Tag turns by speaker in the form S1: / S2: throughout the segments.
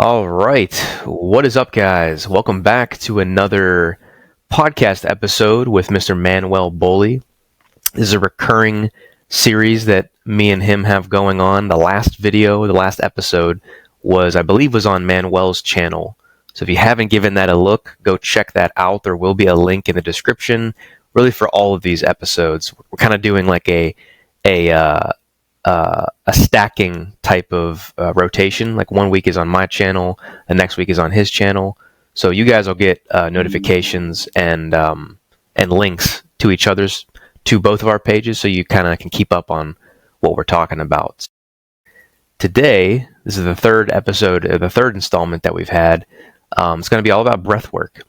S1: All right. What is up, guys? Welcome back to another podcast episode with Mr. Manuel Boley. This is a recurring series that me and him have going on. The last episode I believe, was on Manuel's channel. So if you haven't given that a look, go check that out. There will be a link in the description, really, for all of these episodes. We're kind of doing like a stacking type of rotation. Like 1 week is on my channel, the next week is on his channel. So you guys will get notifications and links to both of our pages, so you kind of can keep up on what we're talking about. Today, this is the third episode, the third installment that we've had. It's going to be all about breathwork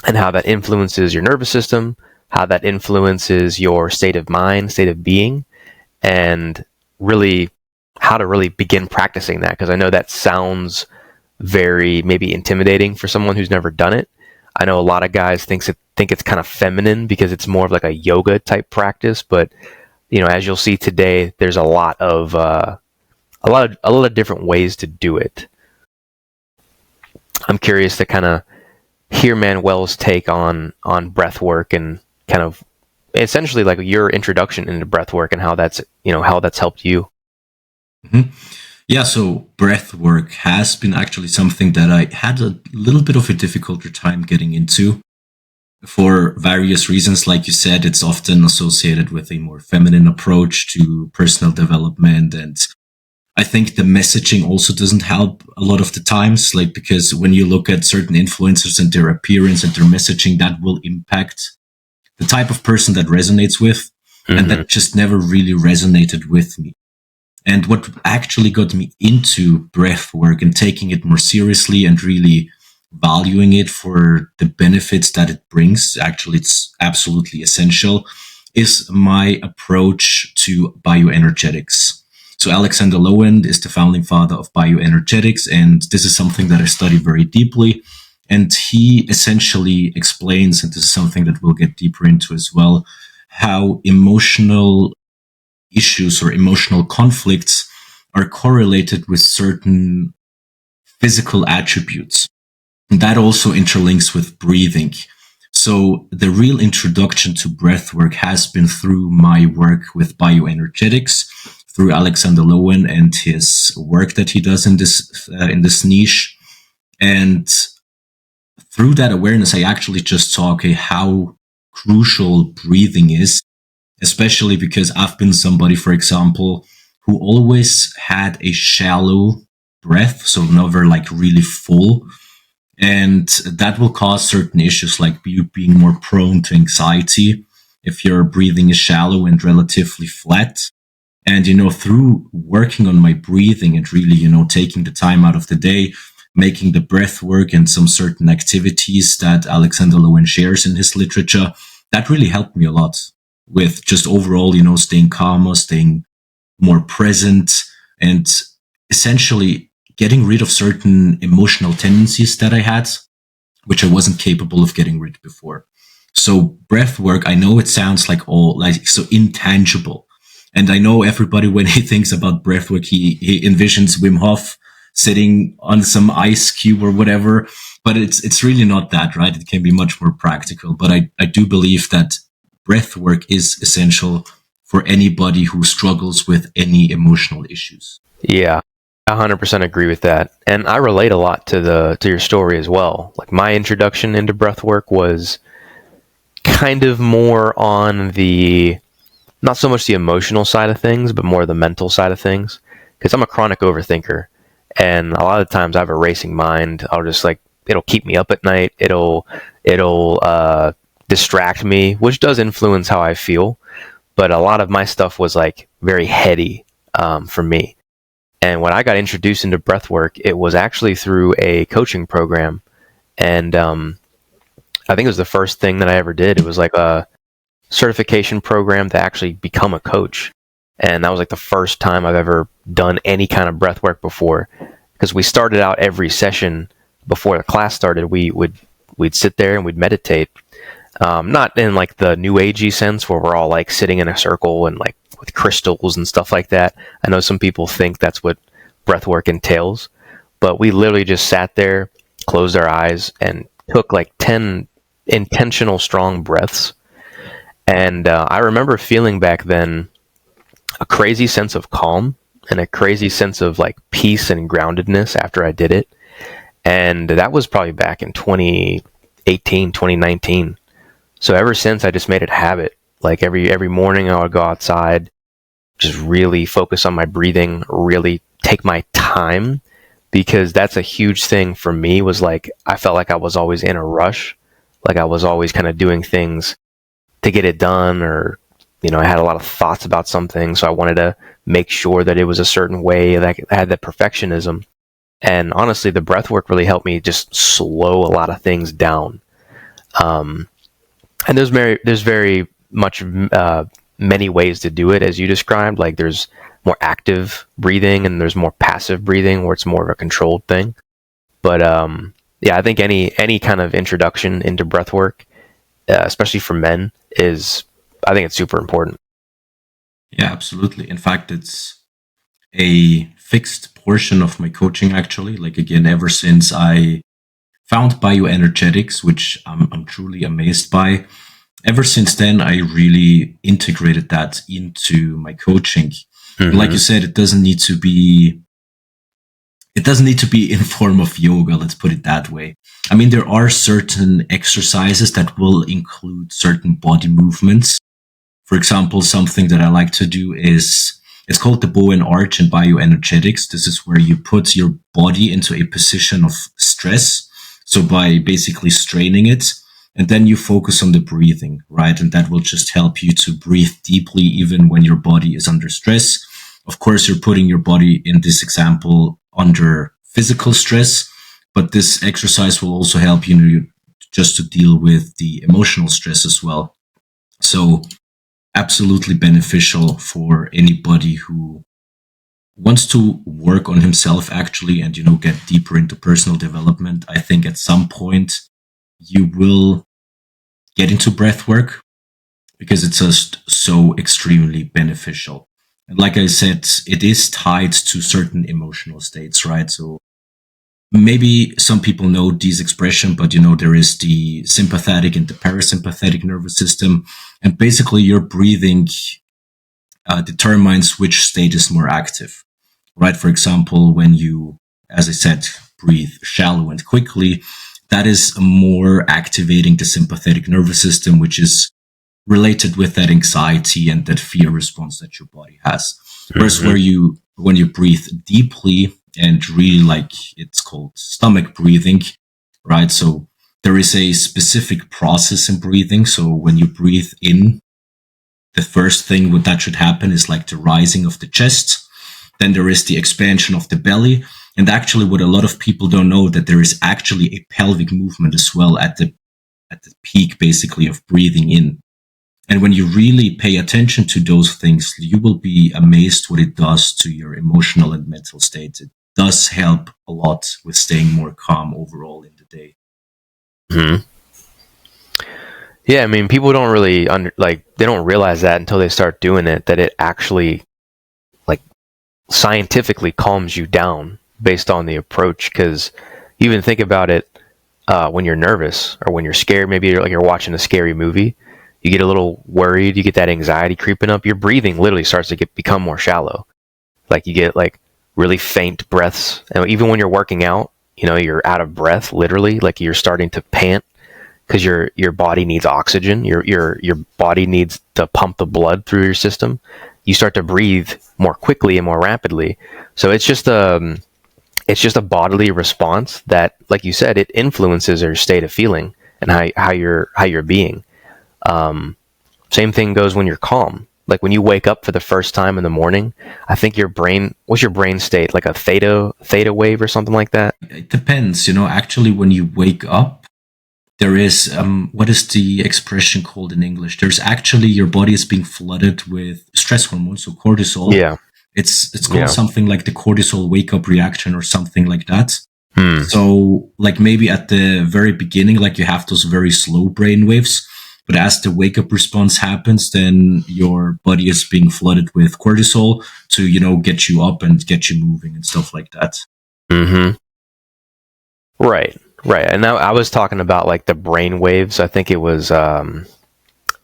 S1: and how that influences your nervous system, how that influences your state of mind, state of being, and really how to really begin practicing that, because I know that sounds very maybe intimidating for someone who's never done it. I know a lot of guys think it's kind of feminine because it's more of like a yoga type practice, but as you'll see today, there's a lot of different ways to do it. I'm curious to kind of hear Manuel's take on breath work and kind of essentially like your introduction into breath work and how that's helped you.
S2: Mm-hmm. Yeah, so breath work has been actually something that I had a little bit of a difficult time getting into for various reasons. Like you said, it's often associated with a more feminine approach to personal development. And I think the messaging also doesn't help a lot of the times, like, because when you look at certain influencers and their appearance and their messaging, that will impact the type of person that resonates with. Mm-hmm. And that just never really resonated with me. And what actually got me into breath work and taking it more seriously and really valuing it for the benefits that it brings, actually it's absolutely essential, is my approach to bioenergetics. So Alexander Lowen is the founding father of bioenergetics, and this is something that I study very deeply. And he essentially explains, and this is something that we'll get deeper into as well, how emotional issues or emotional conflicts are correlated with certain physical attributes. And that also interlinks with breathing. So the real introduction to breath work has been through my work with bioenergetics, through Alexander Lowen and his work that he does in this niche. And through that awareness, I actually just saw, how crucial breathing is, especially because I've been somebody, for example, who always had a shallow breath, so never like really full. And that will cause certain issues, like you being more prone to anxiety if your breathing is shallow and relatively flat. And, through working on my breathing and really, taking the time out of the day, making the breath work and some certain activities that Alexander Lowen shares in his literature, that really helped me a lot with just overall, staying calmer, staying more present, and essentially getting rid of certain emotional tendencies that I had, which I wasn't capable of getting rid before. So breath work, I know it sounds like so intangible. And I know everybody, when he thinks about breath work, he envisions Wim Hof sitting on some ice cube or whatever, but it's really not that, right? It can be much more practical. But I do believe that breath work is essential for anybody who struggles with any emotional issues.
S1: Yeah, 100% agree with that. And I relate a lot to your story as well. Like, my introduction into breath work was kind of more on not so much the emotional side of things, but more the mental side of things. Because I'm a chronic overthinker. And a lot of times I have a racing mind. I'll just it'll keep me up at night. It'll distract me, which does influence how I feel. But a lot of my stuff was very heady for me. And when I got introduced into breathwork, it was actually through a coaching program. And I think it was the first thing that I ever did. It was like a certification program to actually become a coach. And that was the first time I've ever done any kind of breathwork before. Because we started out every session before the class started, we'd sit there and we'd meditate. Not in the new agey sense where we're all sitting in a circle and with crystals and stuff like that. I know some people think that's what breathwork entails, but we literally just sat there, closed our eyes, and took like 10 intentional strong breaths. And I remember feeling back then a crazy sense of calm and a crazy sense of like peace and groundedness after I did it. And that was probably back in 2018, 2019. So ever since, I just made it a habit. Like every morning I would go outside, just really focus on my breathing, really take my time, because that's a huge thing for me. Was like I felt like I was always in a rush, like I was always kind of doing things to get it done, or I had a lot of thoughts about something, so I wanted to make sure that it was a certain way, that I had that perfectionism. And honestly, the breath work really helped me just slow a lot of things down. And there's very much many ways to do it, as you described. Like there's more active breathing and there's more passive breathing where it's more of a controlled thing. But yeah, I think any kind of introduction into breath work, especially for men, I think it's super important.
S2: Yeah, absolutely. In fact, it's a fixed portion of my coaching, actually. Like, again, ever since I found bioenergetics, which I'm truly amazed by, ever since then, I really integrated that into my coaching. Mm-hmm. Like you said, it doesn't need to be in form of yoga, let's put it that way. I mean, there are certain exercises that will include certain body movements. For example, something that I like to do it's called the bow and arch in bioenergetics. This is where you put your body into a position of stress. So by basically straining it, and then you focus on the breathing, right? And that will just help you to breathe deeply, even when your body is under stress. Of course, you're putting your body, in this example, under physical stress, but this exercise will also help you just to deal with the emotional stress as well. So absolutely beneficial for anybody who wants to work on himself, actually, and get deeper into personal development. I think at some point you will get into breath work because it's just so extremely beneficial. And like I said, it is tied to certain emotional states, right? So maybe some people know these expressions, but there is the sympathetic and the parasympathetic nervous system. And basically your breathing determines which state is more active, right? For example, when you, as I said, breathe shallow and quickly, that is more activating the sympathetic nervous system, which is related with that anxiety and that fear response that your body has. Whereas when you breathe deeply and really, like, it's called stomach breathing, right? So there is a specific process in breathing. So when you breathe in, the first thing that should happen is like the rising of the chest. Then there is the expansion of the belly. And actually, what a lot of people don't know, that there is actually a pelvic movement as well at the peak, basically, of breathing in. And when you really pay attention to those things, you will be amazed what it does to your emotional and mental state. It does help a lot with staying more calm overall in the day.
S1: Mm-hmm. Yeah, I mean, people don't really they don't realize that until they start doing it, that it actually like scientifically calms you down based on the approach. Because you even think about it when you're nervous or when you're scared. Maybe you're watching a scary movie. You get a little worried, you get that anxiety creeping up, your breathing literally starts to become more shallow. Like you get like really faint breaths. And even when you're working out, you're out of breath, literally, like you're starting to pant because your body needs oxygen. Your body needs to pump the blood through your system. You start to breathe more quickly and more rapidly. So it's just a bodily response that, like you said, it influences your state of feeling and how you're being. Same thing goes when you're calm. Like when you wake up for the first time in the morning, I think what's your brain state? Like a theta wave or something like that?
S2: It depends. Actually, when you wake up, there is, what is the expression called in English? There's actually, your body is being flooded with stress hormones, so cortisol.
S1: Yeah.
S2: It's called something like the cortisol wake up reaction or something like that. So like maybe at the very beginning, like you have those very slow brain waves. But as the wake up response happens, then your body is being flooded with cortisol to, get you up and get you moving and stuff like that.
S1: Mm-hmm. Right, right. And now I was talking about like the brain waves. I think it was
S2: Beta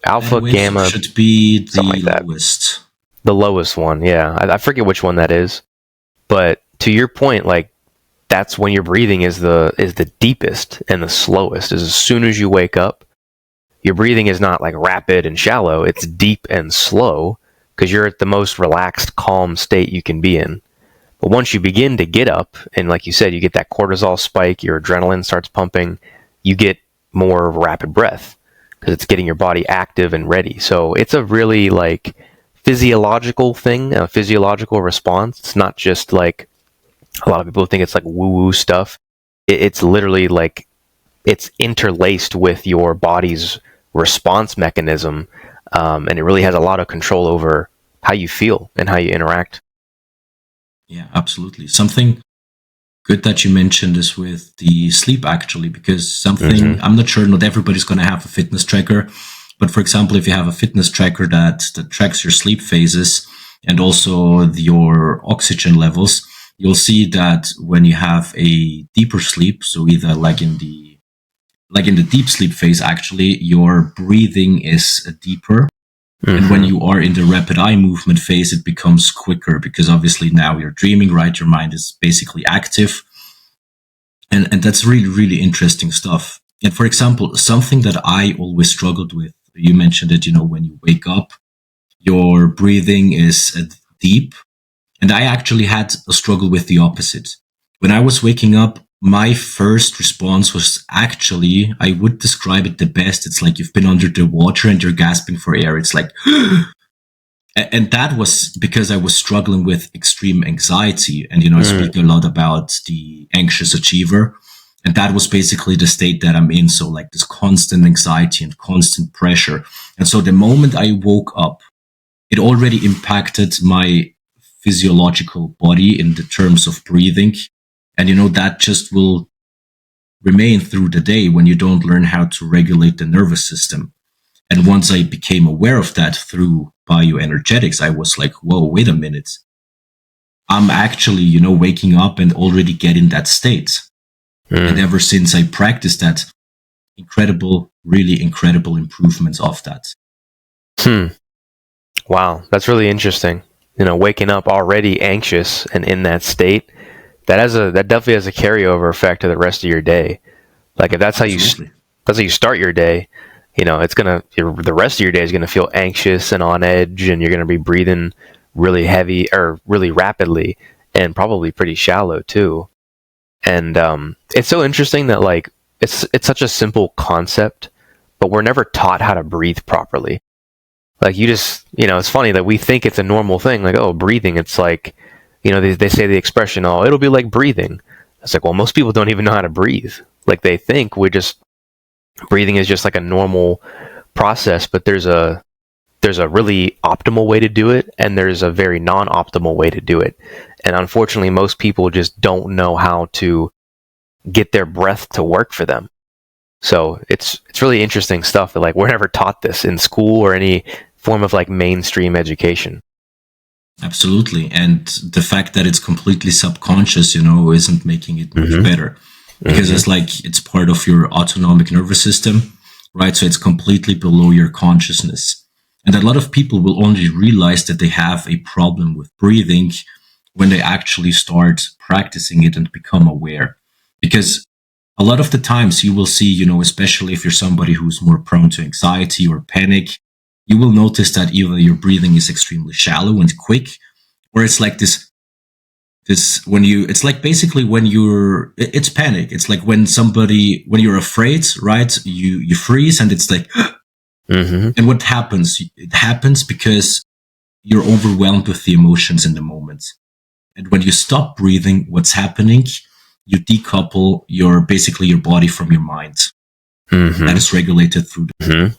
S1: alpha,
S2: waves
S1: gamma,
S2: should be
S1: something
S2: the
S1: like that.
S2: lowest.
S1: The lowest one, yeah. I forget which one that is. But to your point, like that's when your breathing is the deepest and the slowest. Is as soon as you wake up, your breathing is not like rapid and shallow. It's deep and slow because you're at the most relaxed, calm state you can be in. But once you begin to get up, and like you said, you get that cortisol spike, your adrenaline starts pumping, you get more rapid breath because it's getting your body active and ready. So it's a really like physiological thing, a physiological response. It's not just like a lot of people think it's like woo woo stuff. It's literally like it's interlaced with your body's response mechanism, and it really has a lot of control over how you feel and how you interact.
S2: Yeah, absolutely. Something good that you mentioned is with the sleep, actually, because something,
S1: Mm-hmm.
S2: I'm not sure, not everybody's going to have a fitness tracker. But for example, if you have a fitness tracker that tracks your sleep phases and also your oxygen levels, you'll see that when you have a deeper sleep, so either like in the deep sleep phase, actually, your breathing is deeper. And when
S1: Mm-hmm.
S2: you are in the rapid eye movement phase, it becomes quicker because obviously now you're dreaming, right? Your mind is basically active. And that's really, really interesting stuff. And for example, something that I always struggled with, you mentioned it, when you wake up, your breathing is deep. And I actually had a struggle with the opposite. When I was waking up, my first response was actually, I would describe it the best. It's like you've been under the water and you're gasping for air. It's like, and that was because I was struggling with extreme anxiety. And, I speak a lot about the anxious achiever. And that was basically the state that I'm in. So, like this constant anxiety and constant pressure. And so, the moment I woke up, it already impacted my physiological body in the terms of breathing. And, that just will remain through the day when you don't learn how to regulate the nervous system. And once I became aware of that through bioenergetics, I was like, whoa, wait a minute. I'm actually, waking up and already get in that state. And
S1: Mm.
S2: ever since I practiced that, incredible, really incredible improvements of that.
S1: Hmm. Wow, that's really interesting. Waking up already anxious and in that state, that definitely has a carryover effect to the rest of your day. Like if
S2: Absolutely.
S1: that's how you start your day, the rest of your day is gonna feel anxious and on edge, and you're gonna be breathing really heavy or really rapidly, and probably pretty shallow too. And it's so interesting that like it's such a simple concept, but we're never taught how to breathe properly. Like you just, it's funny that we think it's a normal thing. Like, oh, breathing. It's like, they say the expression, oh, it'll be like breathing. It's like, well, most people don't even know how to breathe. Like they think breathing is just like a normal process, but there's a really optimal way to do it, and there's a very non-optimal way to do it. And unfortunately, most people just don't know how to get their breath to work for them. So it's really interesting stuff that like we're never taught this in school or any form of like mainstream education.
S2: Absolutely. And the fact that it's completely subconscious, isn't making it much
S1: Mm-hmm.
S2: better because
S1: Mm-hmm.
S2: it's like it's part of your autonomic nervous system, right? So it's completely below your consciousness. And a lot of people will only realize that they have a problem with breathing when they actually start practicing it and become aware. Because a lot of the times you will see, especially if you're somebody who's more prone to anxiety or panic, you will notice that either your breathing is extremely shallow and quick, or it's like this when you it's like basically when it's panic. It's like when you're afraid, right? You freeze and it's like
S1: Mm-hmm.
S2: and what happens? It happens because you're overwhelmed with the emotions in the moment. And when you stop breathing, what's happening? You decouple your body from your mind. That
S1: Mm-hmm.
S2: is regulated through
S1: Mm-hmm.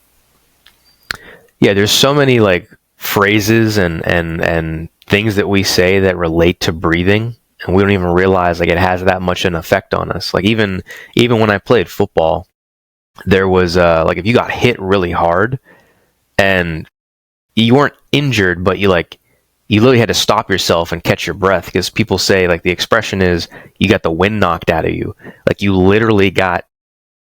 S1: Yeah, there's so many like phrases and things that we say that relate to breathing, and we don't even realize like it has that much an effect on us. Like even when I played football, there was like if you got hit really hard and you weren't injured, but you literally had to stop yourself and catch your breath, because people say, like, the expression is you got the wind knocked out of you. Like, you literally got,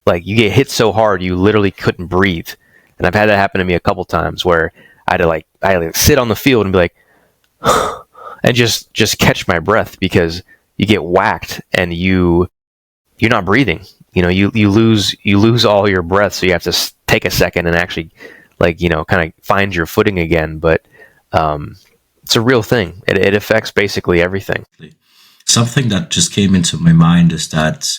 S1: like, you get hit so hard you literally couldn't breathe. And I've had that happen to me a couple times where I had to sit on the field and be like and just catch my breath, because you get whacked and you're not breathing. You lose all your breath, so you have to take a second and actually, like, kind of find your footing again. But it's a real thing. It affects basically everything.
S2: Something that just came into my mind is that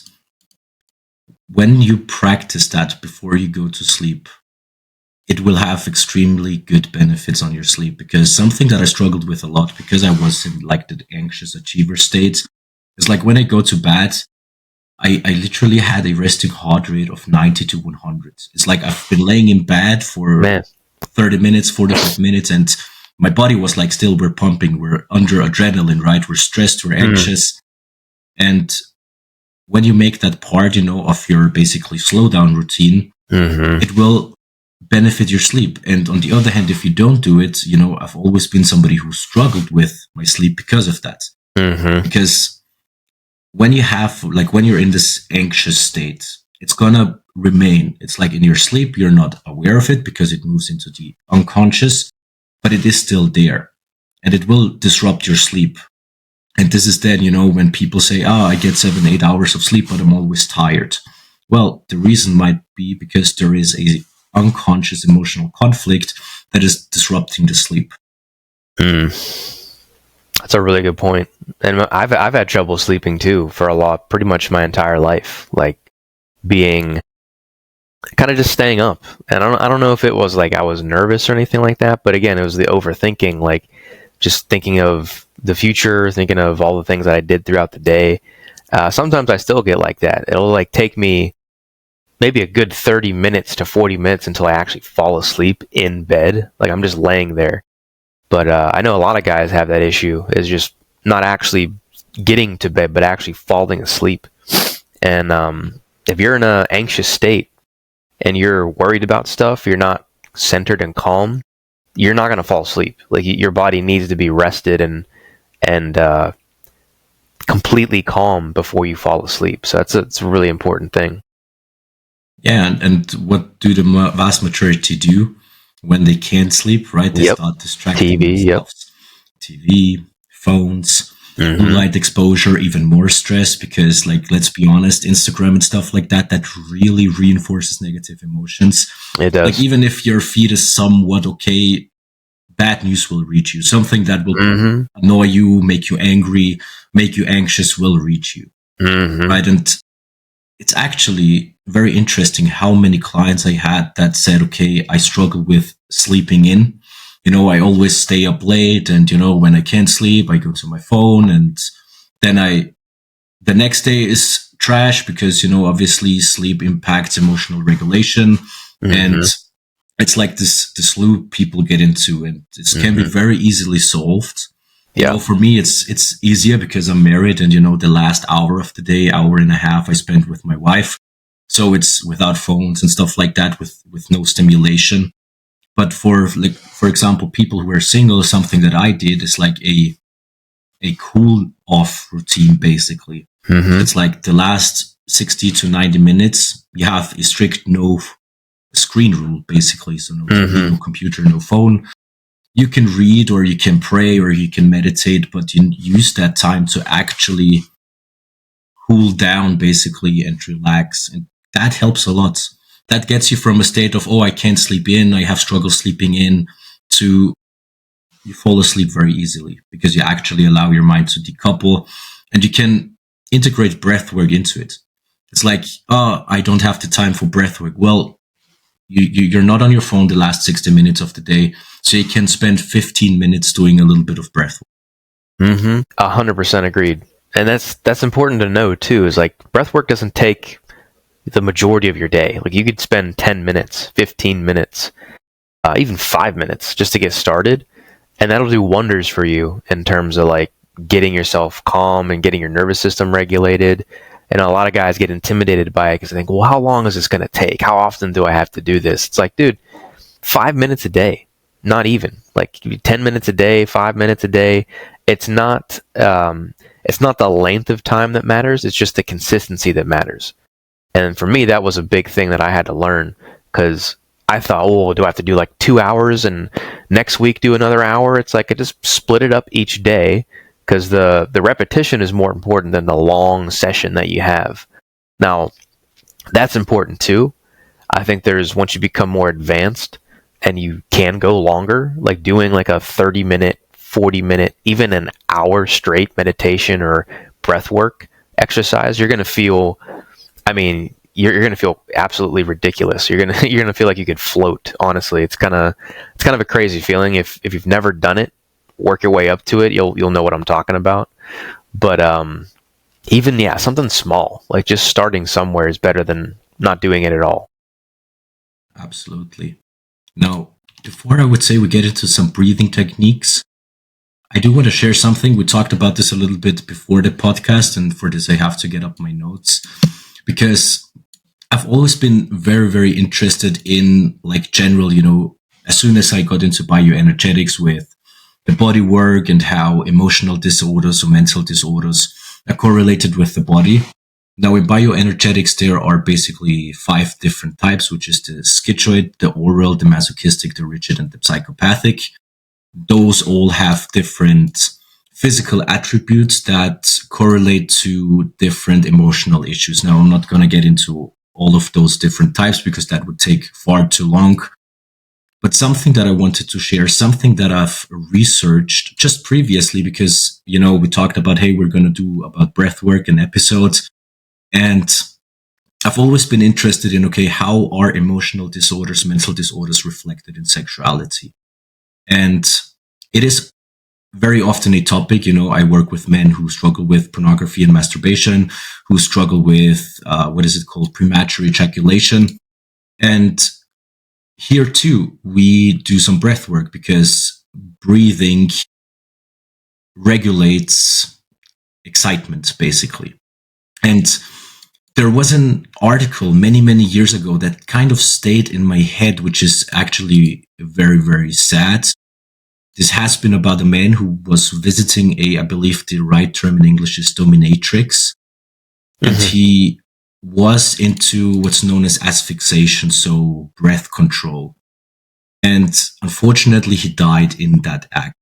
S2: when you practice that before you go to sleep, it will have extremely good benefits on your sleep. Because something that I struggled with a lot, because I was in like the anxious achiever state, is like when I go to bed, I literally had a resting heart rate of 90 to 100. It's like I've been laying in bed for 30 minutes, 45 minutes, and my body was like, still, we're pumping, we're under adrenaline, right? We're stressed, we're anxious. And when you make that part, of your basically slowdown routine, it will benefit your sleep. And on the other hand, if you don't do it, I've always been somebody who struggled with my sleep because of that. Because when you're in this anxious state, it's gonna remain. It's like in your sleep, you're not aware of it because it moves into the unconscious, but it is still there, and it will disrupt your sleep. And this is then, when people say, I get 7-8 hours of sleep, but I'm always tired. Well, the reason might be because there is a unconscious emotional conflict that is disrupting the sleep.
S1: That's a really good point. And I've had trouble sleeping too for pretty much my entire life, like being kind of just staying up. And I don't know if it was like I was nervous or anything like that, but again, it was the overthinking, like just thinking of the future, thinking of all the things that I did throughout the day. Sometimes I still get like that. It'll like take me maybe a good 30 minutes to 40 minutes until I actually fall asleep in bed. Like I'm just laying there. But I know a lot of guys have that issue, is just not actually getting to bed, but actually falling asleep. And if you're in an anxious state and you're worried about stuff, you're not centered and calm, you're not going to fall asleep. Like your body needs to be rested and completely calm before you fall asleep. So it's a really important thing.
S2: Yeah, and what do the vast majority do when they can't sleep, right? They start distracting themselves. TV, phones, blue light exposure, even more stress, because, like, let's be honest, Instagram and stuff like that really reinforces negative emotions.
S1: It does.
S2: Like, even if your feed is somewhat okay, bad news will reach you. Something that will annoy you, make you angry, make you anxious will reach you. Right? And it's actually very interesting how many clients I had that said, okay, I struggle with sleeping in. I always stay up late, and, when I can't sleep, I go to my phone, and then the next day is trash because, obviously sleep impacts emotional regulation. And it's like this loop people get into, and it can be very easily solved. For me, it's easier because I'm married, and, the last hour of the day, hour and a half I spend with my wife. So it's without phones and stuff like that, with no stimulation. But for example, people who are single, something that I did is like a cool off routine, basically. It's like the last 60 to 90 minutes, you have a strict no screen rule, basically. So no TV, no computer, no phone. You can read, or you can pray, or you can meditate, but you use that time to actually cool down, basically, and relax. And that helps a lot. That gets you from a state of, I can't sleep in, I have struggle sleeping in, to you fall asleep very easily, because you actually allow your mind to decouple, and you can integrate breathwork into it. It's like, I don't have the time for breathwork. Well, you're not on your phone the last 60 minutes of the day, so you can spend 15 minutes doing a little bit of breathwork.
S1: 100% agreed. And that's important to know too, is like breathwork doesn't take the majority of your day. Like you could spend 10 minutes, 15 minutes, even 5 minutes just to get started. And that'll do wonders for you in terms of like getting yourself calm and getting your nervous system regulated. And a lot of guys get intimidated by it because they think, well, how long is this going to take? How often do I have to do this? It's like, dude, 5 minutes a day, not even. Like 10 minutes a day, 5 minutes a day. It's not the length of time that matters. It's just the consistency that matters. And for me, that was a big thing that I had to learn, because I thought, oh, do I have to do like 2 hours and next week do another hour? It's like I just split it up each day, because the repetition is more important than the long session that you have. Now, that's important too. I think once you become more advanced and you can go longer, like doing like a 30-minute, 40-minute, even an hour straight meditation or breath work exercise, you're going to feel, I mean, you're going to feel absolutely ridiculous. You're going to feel like you could float. Honestly, it's kind of a crazy feeling. If you've never done it, work your way up to it. You'll know what I'm talking about. But even something small, like just starting somewhere, is better than not doing it at all.
S2: Absolutely. Now, before I would say we get into some breathing techniques, I do want to share something. We talked about this a little bit before the podcast, and for this I have to get up my notes, because I've always been very, very interested in like general, as soon as I got into bioenergetics with the body work and how emotional disorders or mental disorders are correlated with the body. Now, in bioenergetics, there are basically 5 different types, which is the schizoid, the oral, the masochistic, the rigid, and the psychopathic. Those all have different physical attributes that correlate to different emotional issues. Now, I'm not going to get into all of those different types because that would take far too long. But something that I wanted to share, something that I've researched just previously, because, we talked about, hey, we're going to do about breathwork an episode. And I've always been interested in, okay, how are emotional disorders, mental disorders reflected in sexuality? And it is very often a topic. I work with men who struggle with pornography and masturbation, who struggle with, premature ejaculation. And here too, we do some breath work, because breathing regulates excitement, basically. And there was an article many, many years ago that kind of stayed in my head, which is actually very, very sad. This has been about a man who was visiting I believe the right term in English is dominatrix. And he was into what's known as asphyxiation, so breath control. And unfortunately, he died in that act.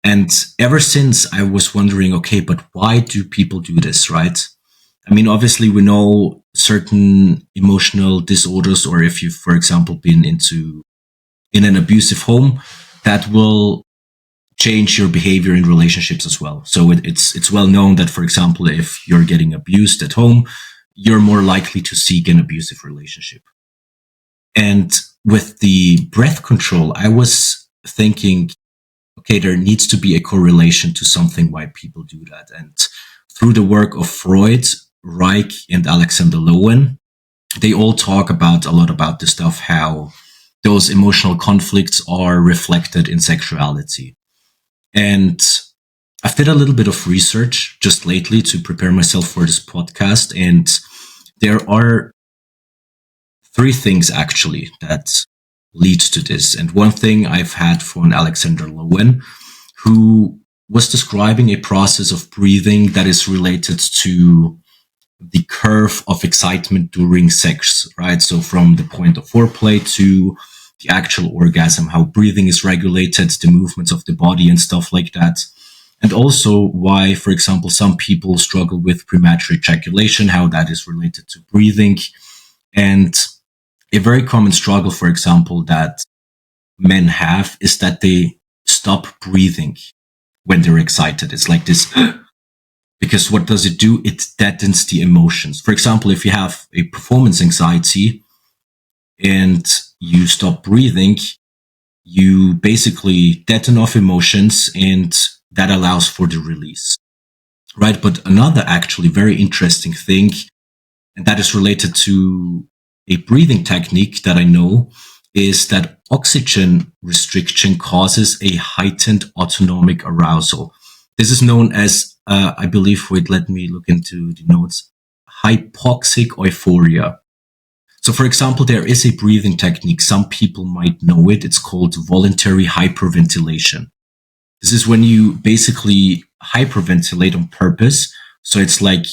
S2: And ever since, I was wondering, okay, but why do people do this, right? I mean, obviously, we know certain emotional disorders, or if you've, for example, been in an abusive home, that will change your behavior in relationships as well. So it's well known that, for example, if you're getting abused at home, you're more likely to seek an abusive relationship. And with the breath control, I was thinking, okay, there needs to be a correlation to something why people do that. And through the work of Freud, Reich, and Alexander Lowen, they all talk a lot about the stuff, how those emotional conflicts are reflected in sexuality. And I've did a little bit of research just lately to prepare myself for this podcast. And there are 3 things actually that lead to this. And one thing I've had from Alexander Lowen, who was describing a process of breathing that is related to the curve of excitement during sex, right? So from the point of foreplay to the actual orgasm, how breathing is regulated, the movements of the body and stuff like that. And also why, for example, some people struggle with premature ejaculation, how that is related to breathing. And a very common struggle, for example, that men have is that they stop breathing when they're excited. It's like this, because what does it do? It deadens the emotions. For example, if you have a performance anxiety and you stop breathing, you basically deaden off emotions, and that allows for the release, right? But another actually very interesting thing, and that is related to a breathing technique that I know, is that oxygen restriction causes a heightened autonomic arousal. This is known as, I believe, let me look into the notes, hypoxic euphoria. So, for example, there is a breathing technique. Some people might know it. It's called voluntary hyperventilation. This is when you basically hyperventilate on purpose. So it's like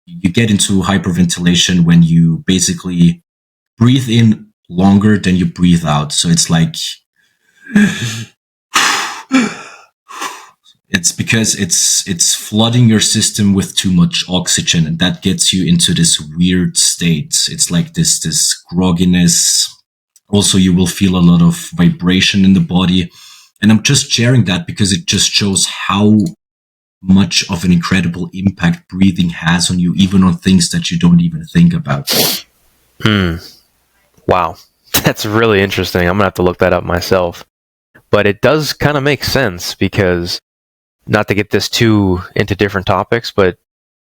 S2: you get into hyperventilation when you basically breathe in longer than you breathe out. So it's like it's because it's flooding your system with too much oxygen, and that gets you into this weird state. It's like this grogginess. Also, you will feel a lot of vibration in the body. And I'm just sharing that because it just shows how much of an incredible impact breathing has on you, even on things that you don't even think about.
S1: Wow. That's really interesting. I'm going to have to look that up myself. But it does kind of make sense because, not to get this too into different topics, but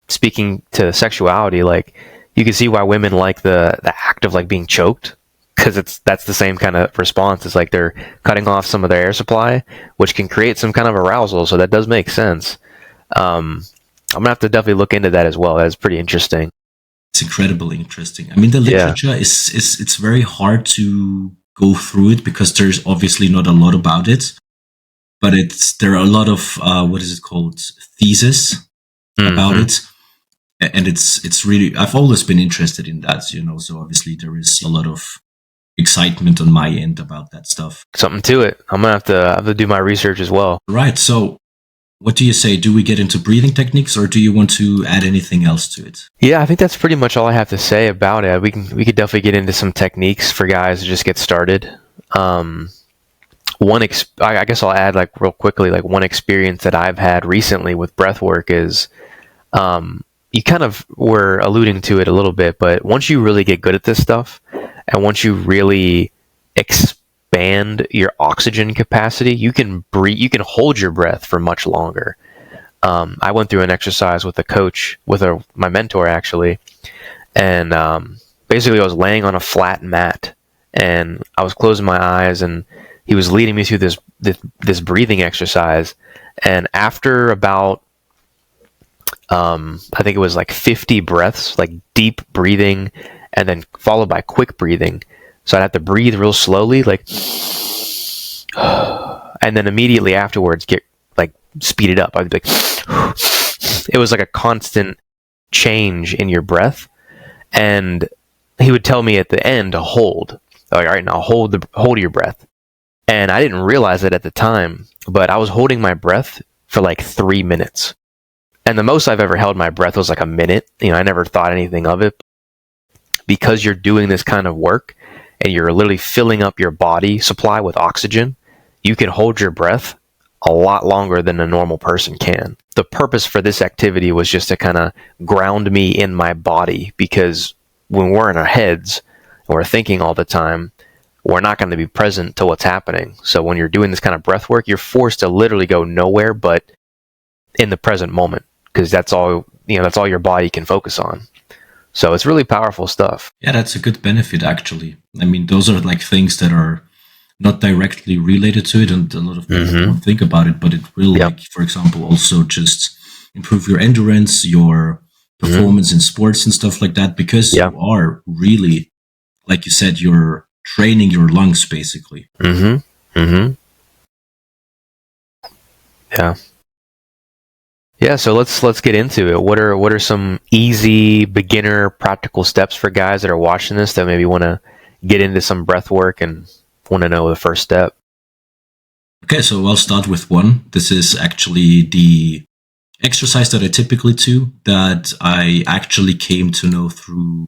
S1: speaking to sexuality, like, you can see why women like the act of like being choked, because that's the same kind of response. It's like they're cutting off some of their air supply, which can create some kind of arousal. So that does make sense. I'm gonna have to definitely look into that as well. That's pretty interesting.
S2: It's incredibly interesting. I mean, the literature is it's very hard to go through it because there's obviously not a lot about it, but there are a lot of what is it called, thesis about it, and it's really, I've always been interested in that, you know. So obviously there is a lot of excitement on my end about that stuff.
S1: Something to it. I'm gonna have to do my research as well.
S2: Right. So what do you say? Do we get into breathing techniques, or do you want to add anything else to it?
S1: Yeah, I think that's pretty much all I have to say about it. We could definitely get into some techniques for guys to just get started. I guess I'll add, like, real quickly, like, one experience that I've had recently with breathwork is, you kind of were alluding to it a little bit, but once you really get good at this stuff, and once you really expand your oxygen capacity, you can breathe, you can hold your breath for much longer. I went through an exercise with a coach, with my mentor actually, and basically I was laying on a flat mat, and I was closing my eyes, and he was leading me through this breathing exercise, and after about I think it was like 50 breaths, like deep breathing, and then followed by quick breathing. So I'd have to breathe real slowly, like, and then immediately afterwards get like speed it up. I'd be like, it was like a constant change in your breath. And he would tell me at the end to hold. Like, all right, now hold your breath. And I didn't realize it at the time, but I was holding my breath for like 3 minutes. And the most I've ever held my breath was like a minute. You know, I never thought anything of it. Because you're doing this kind of work and you're literally filling up your body supply with oxygen, you can hold your breath a lot longer than a normal person can. The purpose for this activity was just to kind of ground me in my body, because when we're in our heads and we're thinking all the time, we're not going to be present to what's happening. So when you're doing this kind of breath work, you're forced to literally go nowhere but in the present moment, because that's all your body can focus on. So it's really powerful stuff.
S2: Yeah, that's a good benefit, actually. I mean, those are like things that are not directly related to it, and a lot of people don't think about it, but it will, like, for example, also just improve your endurance, your performance in sports and stuff like that, because you are really, like you said, you're training your lungs, basically.
S1: Yeah. Yeah, so let's get into it. What are some easy beginner practical steps for guys that are watching this that maybe want to get into some breath work and want to know the first step?
S2: Okay, so I'll start with one. This is actually the exercise that I typically do, that I actually came to know through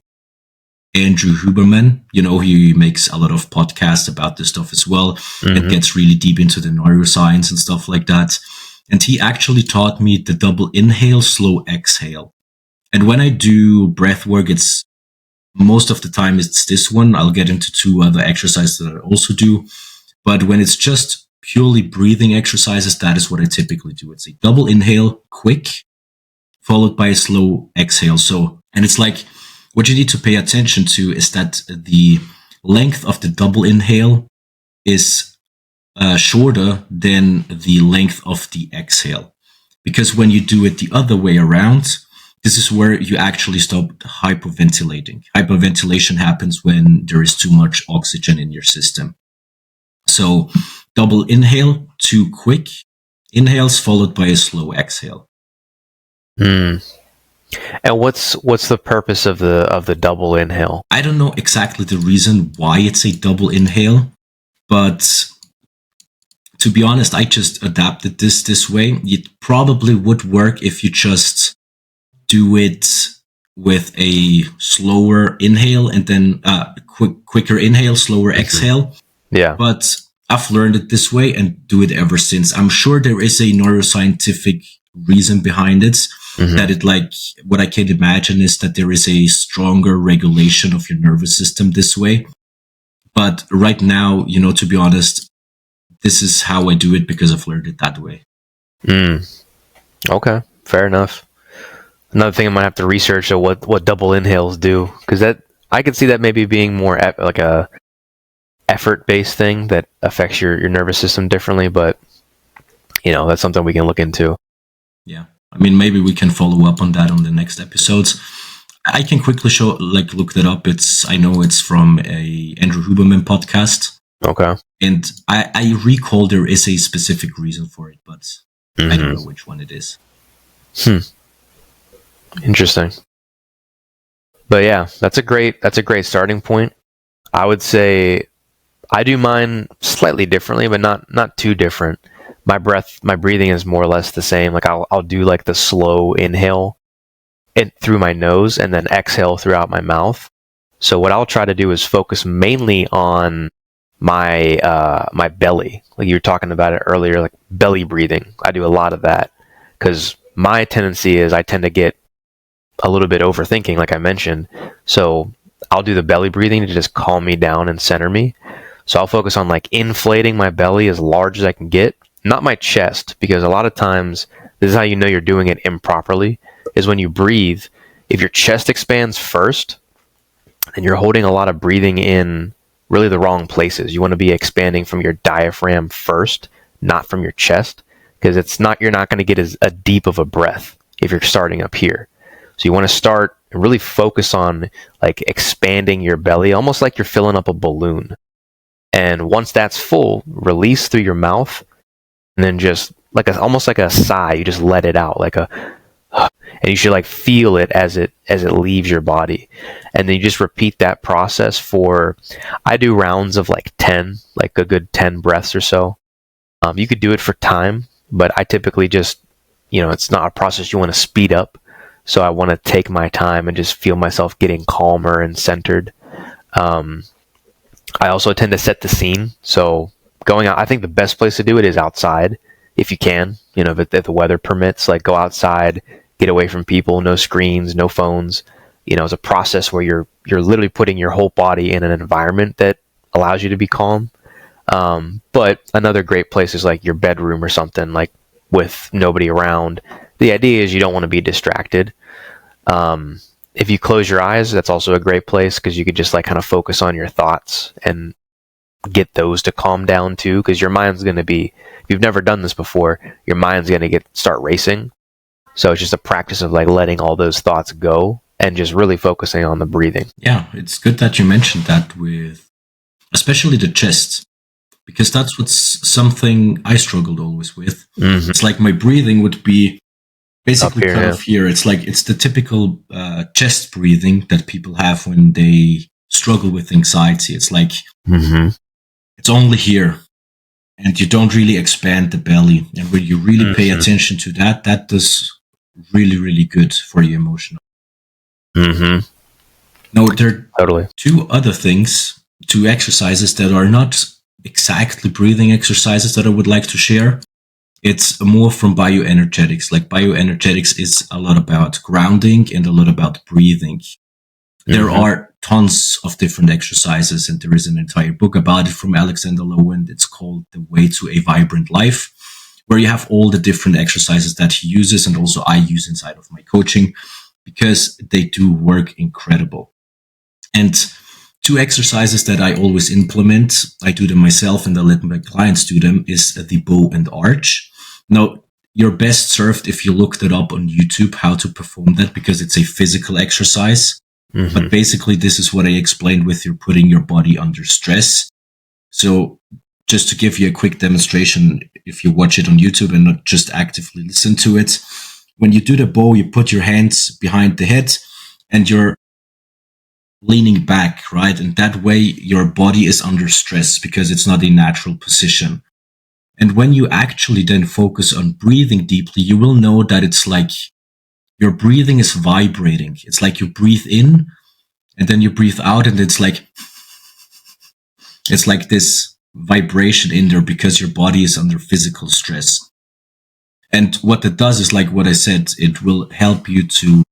S2: Andrew Huberman. You know, he makes a lot of podcasts about this stuff as well. It gets really deep into the neuroscience and stuff like that. And he actually taught me the double inhale, slow exhale. And when I do breath work, it's most of the time it's this one. I'll get into 2 other exercises that I also do. But when it's just purely breathing exercises, that is what I typically do. It's a double inhale, quick, followed by a slow exhale. So, and it's like, what you need to pay attention to is that the length of the double inhale is shorter than the length of the exhale. Because when you do it the other way around, this is where you actually stop hyperventilating. Hyperventilation happens when there is too much oxygen in your system. So double inhale, 2 quick inhales followed by a slow exhale.
S1: And what's the purpose of the double inhale?
S2: I don't know exactly the reason why it's a double inhale, but to be honest, I just adapted this way. It probably would work if you just do it with a slower inhale and then quicker inhale, slower exhale.
S1: Yeah.
S2: But I've learned it this way and do it ever since. I'm sure there is a neuroscientific reason behind it. That it, like, what I can imagine is that there is a stronger regulation of your nervous system this way. But right now, to be honest, this is how I do it because I've learned it that way.
S1: Okay, fair enough. Another thing I might have to research is what double inhales do, because that I could see that maybe being more like a effort-based thing that affects your nervous system differently. But that's something we can look into.
S2: Yeah, I mean, maybe we can follow up on that on the next episodes. I can quickly look that up. I know it's from a Andrew Huberman podcast.
S1: Okay.
S2: And I recall there is a specific reason for it, but I don't know which one it is.
S1: Interesting. But yeah, that's a great starting point. I would say I do mine slightly differently, but not too different. My breathing is more or less the same. Like I'll do like the slow inhale through my nose and then exhale throughout my mouth. So what I'll try to do is focus mainly on my my belly. Like you were talking about it earlier, like belly breathing. I do a lot of that because my tendency is I tend to get a little bit overthinking, like I mentioned. So I'll do the belly breathing to just calm me down and center me. So I'll focus on like inflating my belly as large as I can get, not my chest, because a lot of times this is how you know you're doing it improperly, is when you breathe, if your chest expands first, then you're holding a lot of breathing in really the wrong places. You want to be expanding from your diaphragm first, not from your chest, because you're not going to get as deep of a breath if you're starting up here. So you want to start and really focus on like expanding your belly, almost like you're filling up a balloon. And once that's full, release through your mouth, and then just almost like a sigh, you just let it out, and you should like feel it as it leaves your body. And then you just repeat that process I do rounds of like 10, like a good 10 breaths or so. You could do it for time, but I typically just, it's not a process you want to speed up. So I want to take my time and just feel myself getting calmer and centered. I also tend to set the scene. So going out, I think the best place to do it is outside if you can, if the weather permits, like go outside, get away from people, no screens, no phones. It's a process where you're literally putting your whole body in an environment that allows you to be calm. But another great place is like your bedroom or something, like with nobody around. The idea is you don't want to be distracted. If you close your eyes, that's also a great place because you could just like kind of focus on your thoughts and get those to calm down too, because your mind's going to be, if you've never done this before, your mind's going to start racing. So it's just a practice of like letting all those thoughts go and just really focusing on the breathing.
S2: Yeah, it's good that you mentioned that with especially the chest, because that's what's something I struggled always with. It's like my breathing would be basically kind of here. It's like it's the typical chest breathing that people have when they struggle with anxiety. It's like it's only here, and you don't really expand the belly. And when you really pay attention to that, that does really, really good for your emotional. Now, there are two other things, two exercises that are not exactly breathing exercises that I would like to share. It's more from bioenergetics. Like bioenergetics is a lot about grounding and a lot about breathing. There are tons of different exercises, and there is an entire book about it from Alexander Lowen. It's called The Way to a Vibrant Life, where you have all the different exercises that he uses and also I use inside of my coaching because they do work incredible. And two exercises that I always implement, I do them myself and I let my clients do them, is the bow and arch. Now, you're best served if you looked it up on YouTube, how to perform that, because it's a physical exercise.
S1: Mm-hmm.
S2: But basically, this is what I explained with you're putting your body under stress. So just to give you a quick demonstration, if you watch it on YouTube and not just actively listen to it, when you do the bow, you put your hands behind the head and you're leaning back, right? And that way your body is under stress because it's not a natural position. And when you actually then focus on breathing deeply, you will know that it's like your breathing is vibrating. It's like you breathe in and then you breathe out, and it's like this vibration in there because your body is under physical stress. And what it does is, like what I said, it will help you to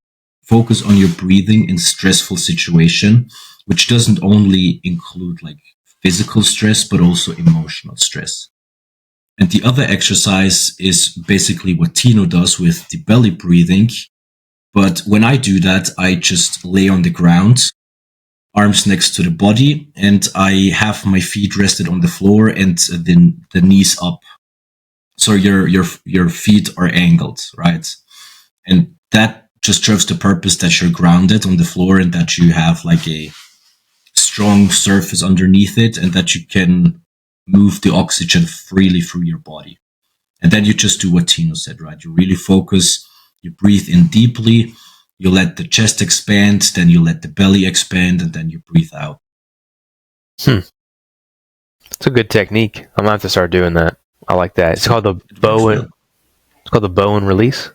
S2: focus on your breathing in stressful situation, which doesn't only include like physical stress, but also emotional stress. And the other exercise is basically what Tino does with the belly breathing. But when I do that, I just lay on the ground, arms next to the body, and I have my feet rested on the floor and then the knees up. So your feet are angled, right? And that just serves the purpose that you're grounded on the floor and that you have like a strong surface underneath it and that you can move the oxygen freely through your body. And then you just do what Tino said, right? You really focus, you breathe in deeply, you let the chest expand, then you let the belly expand, and then you breathe out.
S1: It's a good technique. I'm gonna have to start doing that. I like that. It's called the bow. It's called the bow and release.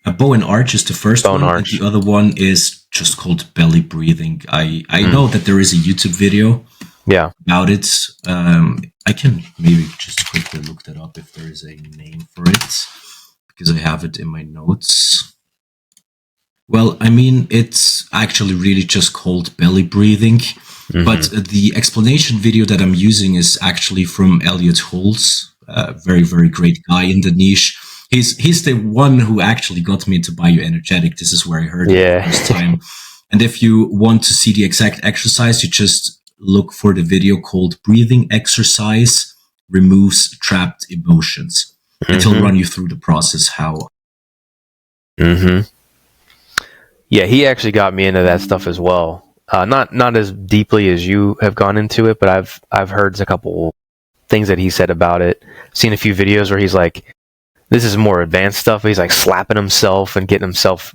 S2: A bow and arch is the first one, and the other one is just called belly breathing. I know that there is a YouTube video about it. I can maybe just quickly look that up if there is a name for it, because I have it in my notes. Well, I mean, it's actually really just called belly breathing. But the explanation video that I'm using is actually from Elliot Holtz, a very, very great guy in the niche. He's the one who actually got me into bioenergetic. This is where I heard it the first time. And if you want to see the exact exercise, you just look for the video called Breathing Exercise Removes Trapped Emotions. And he'll run you through the process how.
S1: Yeah, he actually got me into that stuff as well. Not as deeply as you have gone into it, but I've heard a couple things that he said about it. Seen a few videos where he's like, this is more advanced stuff. He's like slapping himself and getting himself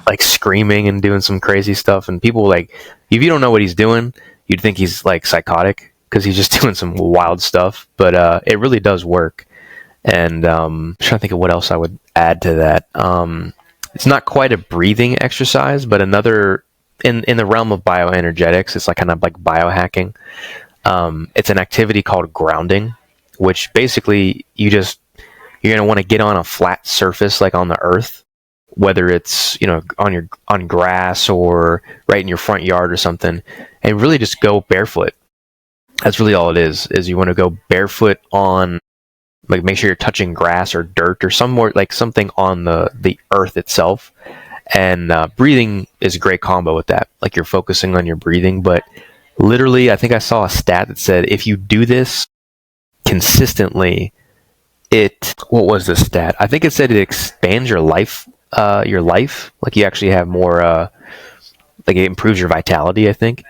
S1: like screaming and doing some crazy stuff. And people like, if you don't know what he's doing, you'd think he's like psychotic because he's just doing some wild stuff. But it really does work. And I'm trying to think of what else I would add to that. It's not quite a breathing exercise, but another in the realm of bioenergetics, it's like kind of like biohacking. It's an activity called grounding, which basically you're going to want to get on a flat surface like on the earth, whether it's, on grass or right in your front yard or something, and really just go barefoot. That's really all it is you want to go barefoot on, like, make sure you're touching grass or dirt or something on the earth itself. And breathing is a great combo with that. Like, you're focusing on your breathing, but literally, I think I saw a stat that said if you do this consistently, what was the stat? I think it said it expands your life. Like, you actually have more, like, it improves your vitality, I think.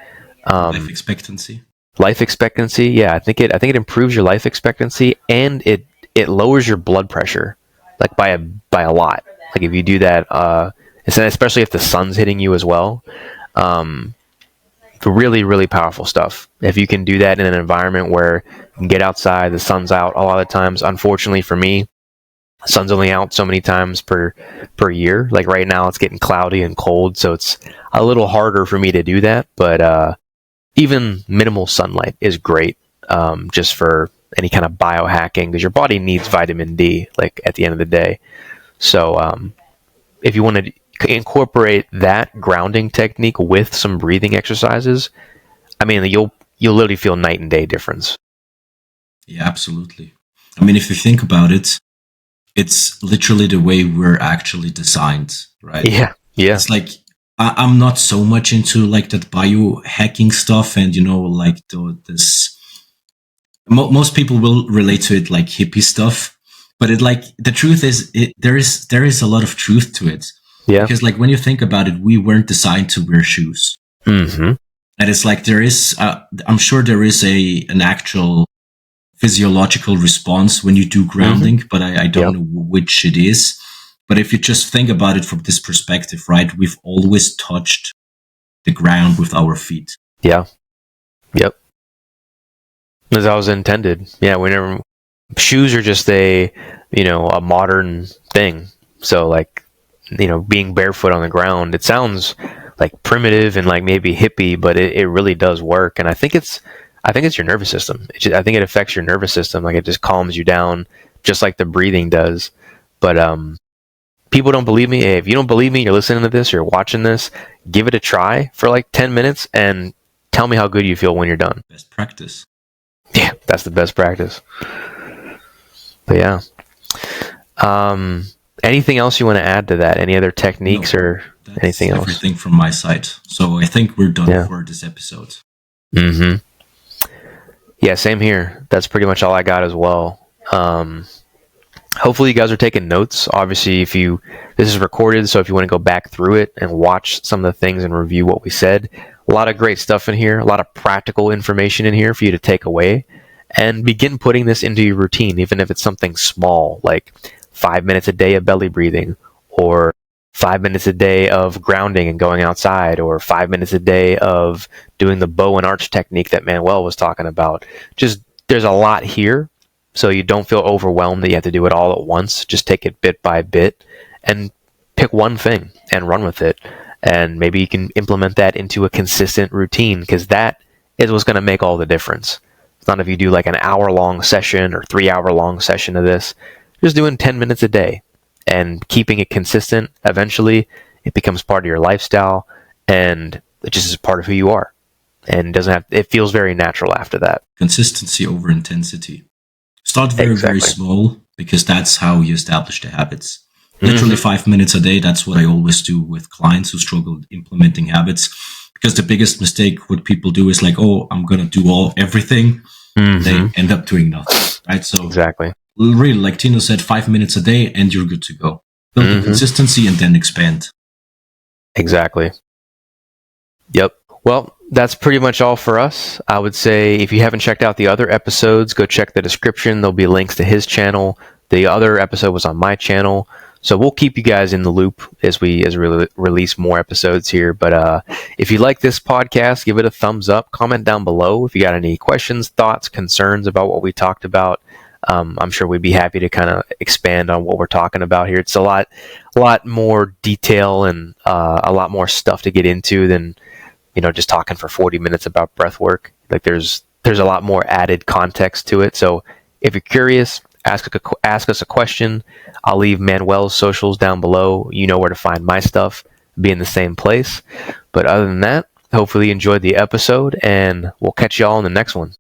S2: Life expectancy.
S1: Life expectancy, yeah. I think it improves your life expectancy, and it lowers your blood pressure, like by a lot. Like, if you do that, especially if the sun's hitting you as well. Really, really powerful stuff. If you can do that in an environment where you can get outside, the sun's out a lot of times. Unfortunately for me, the sun's only out so many times per year. Like right now, it's getting cloudy and cold, so it's a little harder for me to do that. But even minimal sunlight is great, just for any kind of biohacking, because your body needs vitamin D, like, at the end of the day. So if you want to incorporate that grounding technique with some breathing exercises, I mean, you'll literally feel night and day difference.
S2: Yeah, absolutely. I mean, if you think about it, it's literally the way we're actually designed, right?
S1: Yeah.
S2: It's like, I'm not so much into like that biohacking stuff, and like this. Most people will relate to it like hippie stuff, But the truth is, there is a lot of truth to it.
S1: Yeah.
S2: Because like when you think about it, we weren't designed to wear shoes.
S1: Mm-hmm.
S2: And it's like there is, I'm sure there is an actual physiological response when you do grounding, but I don't know which it is. But if you just think about it from this perspective, right, we've always touched the ground with our feet.
S1: Yeah. Yep. As I was intended. Yeah, shoes are just a modern thing. So like, being barefoot on the ground, it sounds like primitive and like maybe hippie, but it really does work. And I think it's your nervous system. I think it affects your nervous system. Like it just calms you down, just like the breathing does. But people don't believe me. Hey, if you don't believe me, you're listening to this, you're watching this, give it a try for like 10 minutes and tell me how good you feel when you're done.
S2: Best practice.
S1: Yeah, that's the best practice. But yeah. Anything else you want to add to that? Any other techniques or anything else?
S2: Everything from my side. So I think we're done for this episode.
S1: Mm-hmm. Yeah, same here. That's pretty much all I got as well. Hopefully you guys are taking notes. Obviously, this is recorded, so if you want to go back through it and watch some of the things and review what we said, a lot of great stuff in here, a lot of practical information in here for you to take away and begin putting this into your routine, even if it's something small, like 5 minutes a day of belly breathing, or 5 minutes a day of grounding and going outside, or 5 minutes a day of doing the bow and arch technique that Manuel was talking about. Just, there's a lot here, so you don't feel overwhelmed that you have to do it all at once. Just take it bit by bit and pick one thing and run with it. And maybe you can implement that into a consistent routine, because that is what's going to make all the difference. It's not if you do like an hour-long session or 3-hour-long session of this. Just doing 10 minutes a day and keeping it consistent. Eventually, it becomes part of your lifestyle, and it just is part of who you are. And it feels very natural after that.
S2: Consistency over intensity. Start very small, because that's how you establish the habits. Literally 5 minutes a day. That's what I always do with clients who struggle implementing habits. Because the biggest mistake what people do is like, oh, I'm going to do everything. They end up doing nothing, right? So
S1: exactly.
S2: Really, like Tino said, 5 minutes a day and you're good to go. Build the consistency and then expand.
S1: Exactly. Yep. Well, that's pretty much all for us. I would say if you haven't checked out the other episodes, go check the description. There'll be links to his channel. The other episode was on my channel. So we'll keep you guys in the loop as we release more episodes here. But if you like this podcast, give it a thumbs up. Comment down below if you got any questions, thoughts, concerns about what we talked about. I'm sure we'd be happy to kind of expand on what we're talking about here. It's a lot more detail and a lot more stuff to get into than just talking for 40 minutes about breath work. Like there's a lot more added context to it. So if you're curious, ask us a question. I'll leave Manuel's socials down below. You know where to find my stuff. Be in the same place. But other than that, hopefully you enjoyed the episode, and we'll catch y'all in the next one.